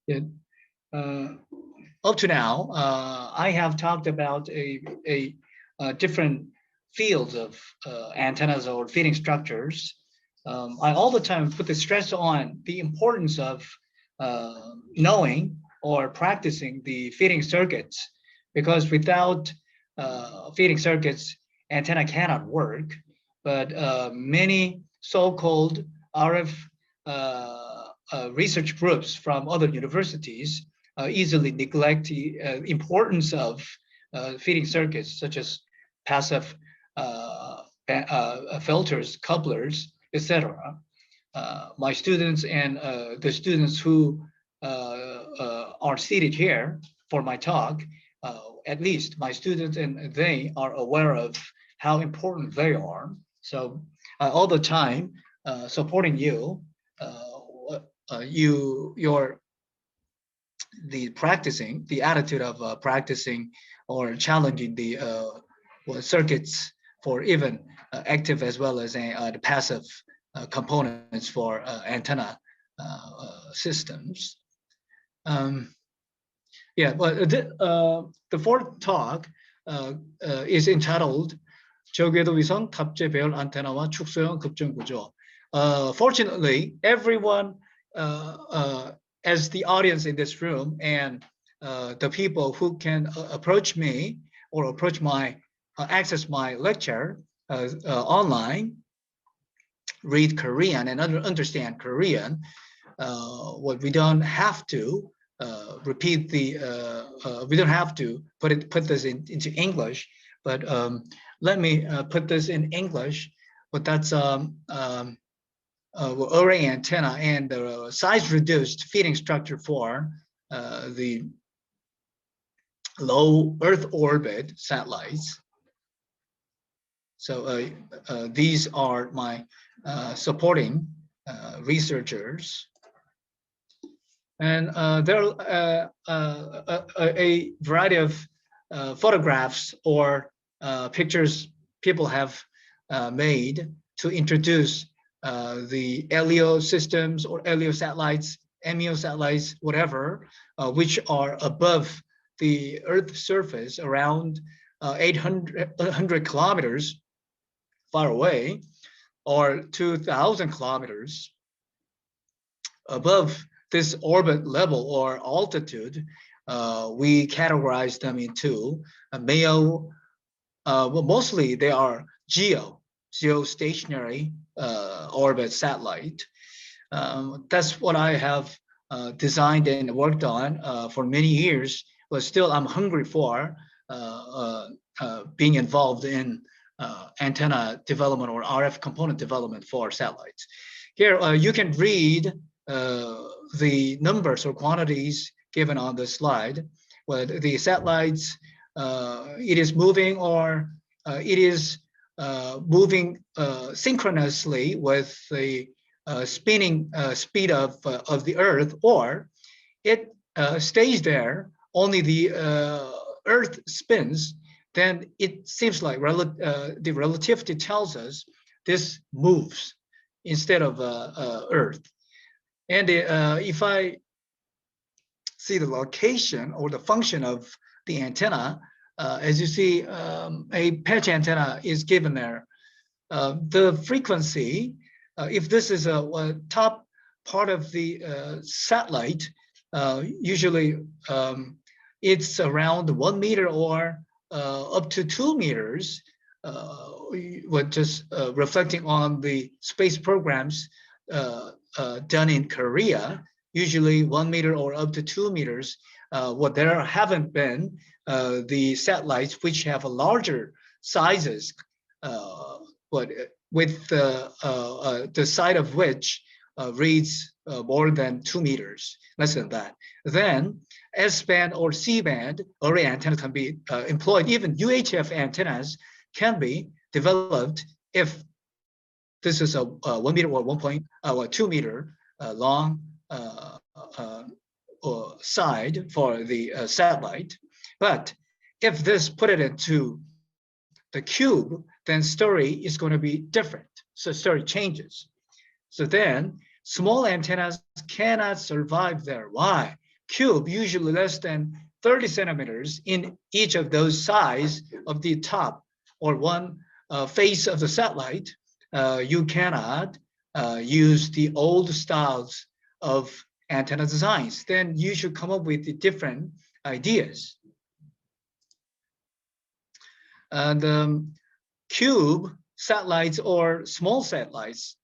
Yeah. Up to now, I have talked about a different fields of antennas or feeding structures. I all the time put the stress on the importance of knowing or practicing the feeding circuits, because without feeding circuits, antenna cannot work. But many so-called RF research groups from other universities easily neglect the importance of feeding circuits, such as passive filters, couplers, etc. My students and the students who are seated here for my talk, at least my students and they are aware of how important they are. So all the time supporting you, the practicing, the attitude of practicing or challenging the circuits for even active as well as the passive components for antenna systems. Yeah, but the fourth talk is entitled 저궤도 위성 탑재 배열 안테나와 축소형 급정 구조. Fortunately, everyone as the audience in this room and the people who can approach me or approach my access my lecture online, read Korean and understand Korean. What we don't have to repeat the we don't have to put this into English, but let me put this in English. But that's array antenna and the size reduced feeding structure for the low Earth orbit satellites. So these are my supporting researchers. And there are a variety of photographs or pictures people have made to introduce the LEO systems or LEO satellites, MEO satellites, whatever, which are above the Earth's surface around 800 kilometers far away, or 2,000 kilometers above this orbit level or altitude. We categorize them into MEO. Well, mostly they are geostationary orbit satellite. That's what I have designed and worked on for many years, but still I'm hungry for being involved in antenna development or RF component development for satellites. Here you can read the numbers or quantities given on the slide. Well, the satellites, it is moving or it is moving synchronously with the spinning speed of the Earth, or it stays there, only the Earth spins, then it seems like the relativity tells us this moves instead of Earth. And if I see the location or the function of the antenna, as you see, a patch antenna is given there. The frequency, if this is a top part of the satellite, usually it's around 1 meter or up to 2 meters, just reflecting on the space programs done in Korea, usually 1 meter or up to 2 meters. What there haven't been the satellites which have a larger sizes, but with the side of which reads more than 2 meters, less than that. Then S-band or C-band array antenna can be employed. Even UHF antennas can be developed if this is a 1 meter or 1.2 meter long side for the satellite. But if this put it into the cube, then story is going to be different. So story changes. So then small antennas cannot survive there. Why? cube, usually less than 30 centimeters in each of those sides of the top or one face of the satellite, you cannot use the old styles of antenna designs. Then you should come up with the different ideas. And cube satellites or small satellites,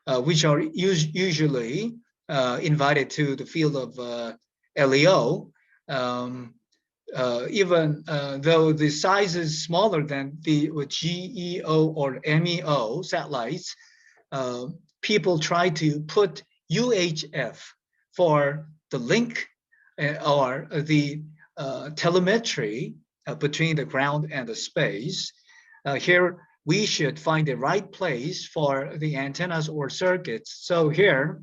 which are usually invited to the field of LEO, even though the size is smaller than the GEO or MEO satellites, people try to put UHF for the link or the telemetry between the ground and the space. Here, we should find the right place for the antennas or circuits. So here,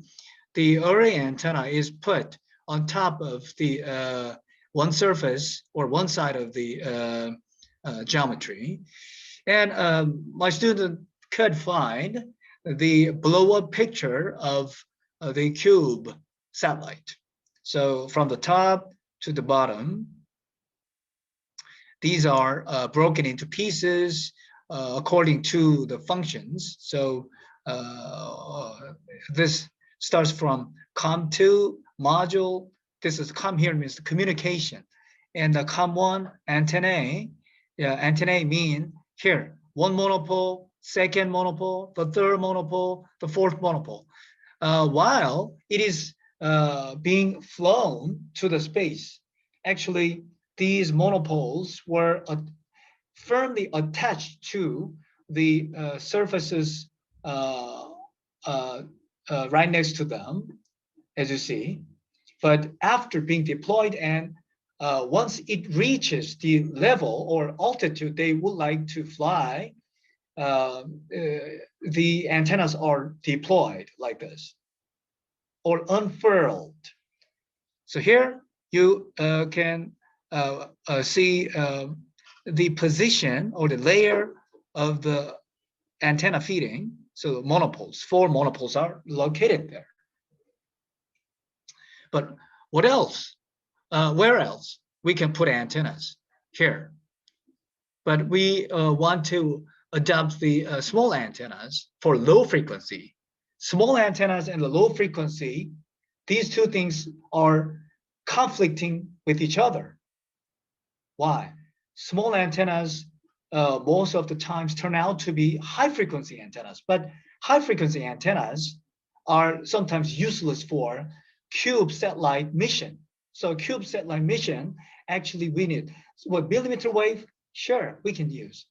the array antenna is put on top of the one surface or one side of the geometry. And my student could find the blow-up picture of the cube satellite. So from the top to the bottom, these are broken into pieces according to the functions. So this starts from COM2 module. This is COM here means the communication. And the COM1 antennae, antennae mean here, one monopole, second monopole, the third monopole, the fourth monopole. While it is being flown to the space, actually these monopoles were firmly attached to the surfaces right next to them, as you see. But after being deployed and once it reaches the level or altitude they would like to fly, the antennas are deployed like this or unfurled. So here you can see the position or the layer of the antenna feeding. So monopoles, 4 monopoles are located there. But what else? Where else we can put antennas? Here. But we want to adopt the small antennas for low frequency. Small antennas and the low frequency, these two things are conflicting with each other. Why? Small antennas most of the times turn out to be high frequency antennas, but high frequency antennas are sometimes useless for cube satellite mission. So cube satellite mission, actually we need, what, millimeter wave? Sure, we can use.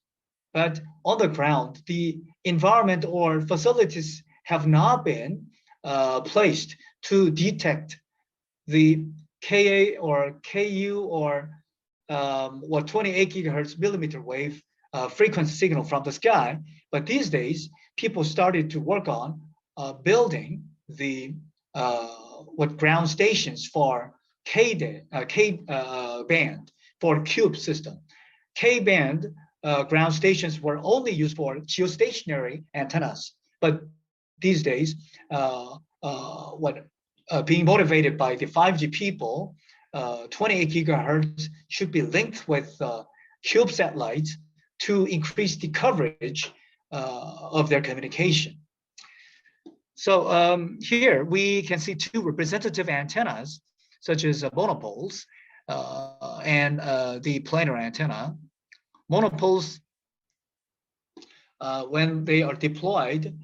But on the ground, the environment or facilities have not been placed to detect the Ka or Ku or 28 gigahertz millimeter wave frequency signal from the sky. But these days, people started to work on building the ground stations for K band for cube system. K band ground stations were only used for geostationary antennas, but these days, being motivated by the 5G people, 28 gigahertz should be linked with cube satellites to increase the coverage of their communication. So here we can see 2 representative antennas, such as monopoles and the planar antenna. Monopoles, when they are deployed,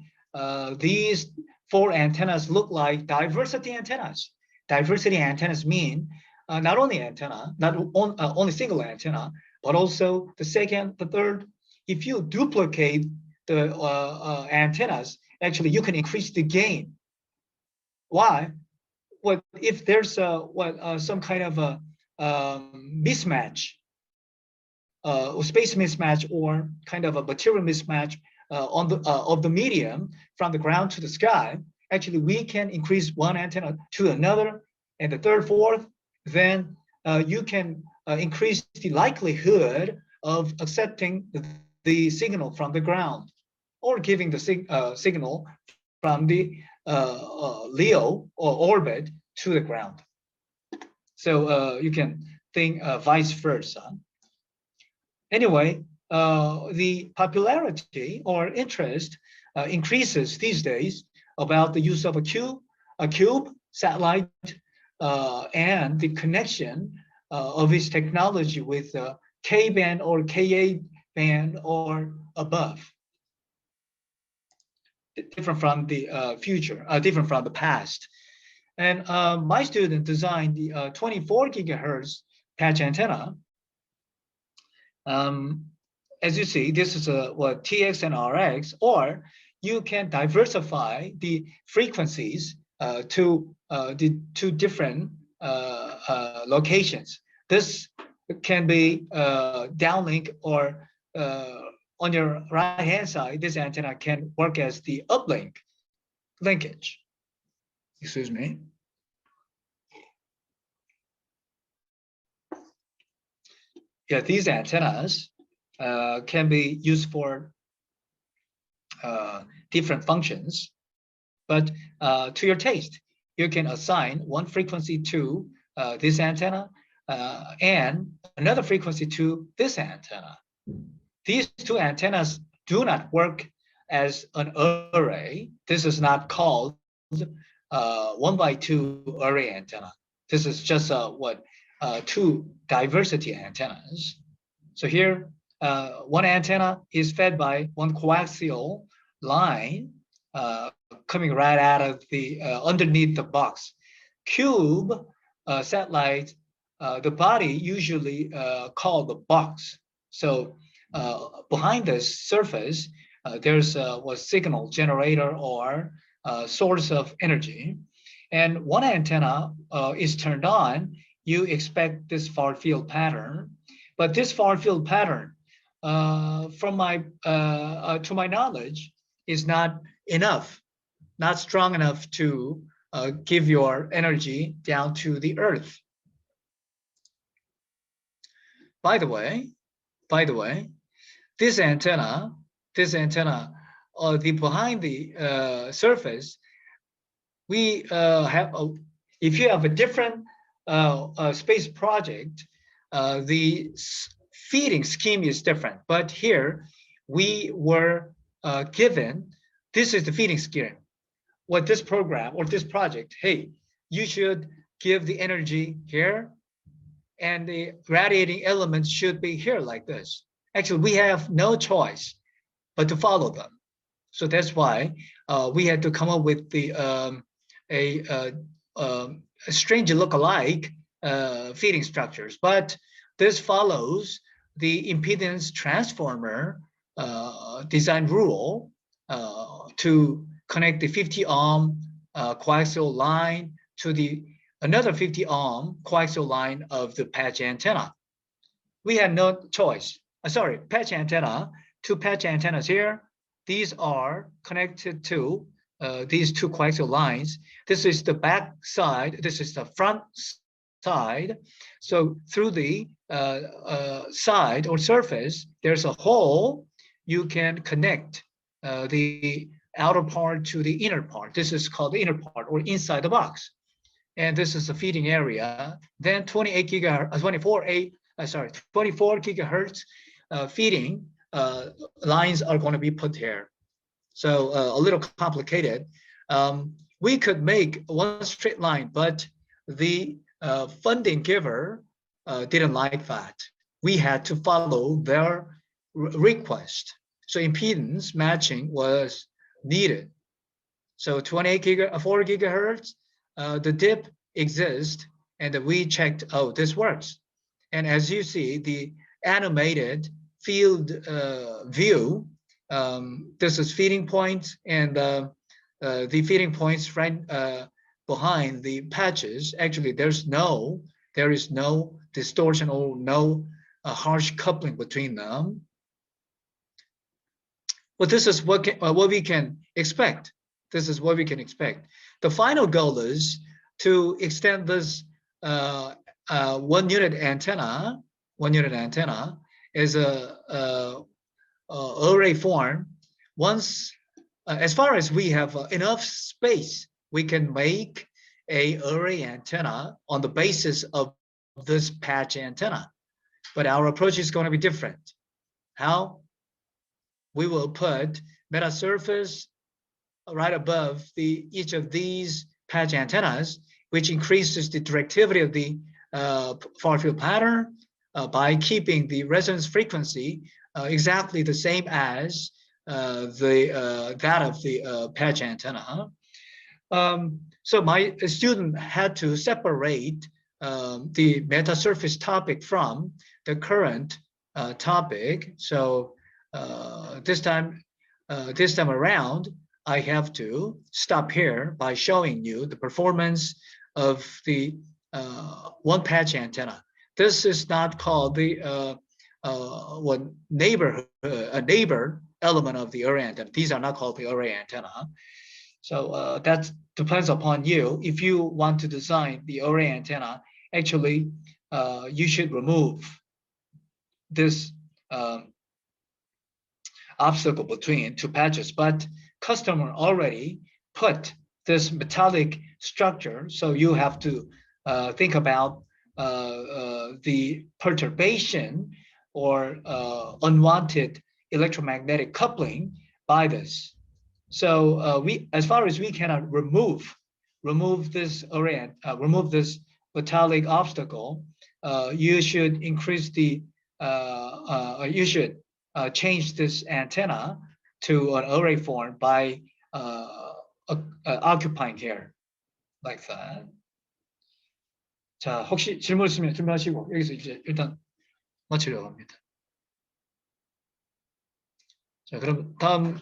these 4 antennas look like diversity antennas. Diversity antennas mean not only antenna, not only single antenna, but also the second, the third. If you duplicate the antennas, actually you can increase the gain. Why? Well, if there's some kind of a mismatch, space mismatch, or kind of a material mismatch on the of the medium from the ground to the sky, actually we can increase one antenna to another and the third, fourth. Then you can increase the likelihood of accepting the signal from the ground or giving the signal from the LEO or orbit to the ground. So you can think vice versa. Anyway, the popularity or interest increases these days about the use of a cube satellite, and the connection of its technology with K-band or Ka band or above. Different from the future, different from the past. And my student designed the 24 gigahertz patch antenna. As you see, this is what TX and RX, or you can diversify the frequencies to the two different locations. This can be downlink, or on your right hand side, this antenna can work as the uplink linkage. Excuse me. Yeah, these antennas can be used for different functions, but to your taste, you can assign one frequency to this antenna and another frequency to this antenna. These two antennas do not work as an array. This is not called 1x2 array antenna. This is just two diversity antennas. So here, one antenna is fed by one coaxial line coming right out of the underneath the box. Cube satellite, the body usually called the box. So behind the surface, there's a signal generator or source of energy. And one antenna is turned on, you expect this far field pattern. But this far field pattern, to my knowledge, is not enough, not strong enough to give your energy down to the earth. By the way, this antenna, the behind the surface, we have, if you have a different space project, the feeding scheme is different. But here we were given, this is the feeding scheme. What this program or this project, hey, you should give the energy here, and the radiating elements should be here like this. Actually, we have no choice but to follow them. So that's why we had to come up with the a strange look-alike feeding structures. But this follows the impedance transformer design rule to connect the 50 ohm coaxial line to the another 50 ohm coaxial line of the patch antenna. We had no choice. Patch antenna, two patch antennas here. These are connected to these two coaxial lines. This is the back side. This is the front side. So through the side or surface, there's a hole. You can connect the outer part to the inner part. This is called the inner part or inside the box. And this is the feeding area. Then 24 gigahertz feeding lines are going to be put here. So a little complicated. We could make one straight line, but the funding giver didn't like that. We had to follow their request. So impedance matching was needed. So 4 gigahertz, the dip exists, and we checked, oh, this works. And as you see, the animated field view, this is feeding points, and the feeding points right behind the patches. Actually, there is no distortion or no harsh coupling between them. But this is what we can expect. This is what we can expect. The final goal is to extend this one unit antenna as a array form. Once, as far as we have enough space, we can make a array antenna on the basis of this patch antenna. But our approach is going to be different. How? We will put metasurface right above each of these patch antennas, which increases the directivity of the far field planar by keeping the resonance frequency exactly the same as that of the patch antenna. So my student had to separate the metasurface topic from the current topic. So this time around, I have to stop here by showing you the performance of the one patch antenna. This is not called the neighbor element of the array antenna. These are not called the array antenna. So that depends upon you. If you want to design the array antenna, actually, you should remove this obstacle between two patches. But customer already put this metallic structure, so you have to think about the perturbation or unwanted electromagnetic coupling by this. So as far as we cannot remove this array, remove this metallic obstacle, you should increase the, you should change this antenna to an array form by occupying here, like that. 자, 혹시 질문 있으면 준비하시고 여기서 이제 일단 마치려고 합니다. 자, 그럼 다음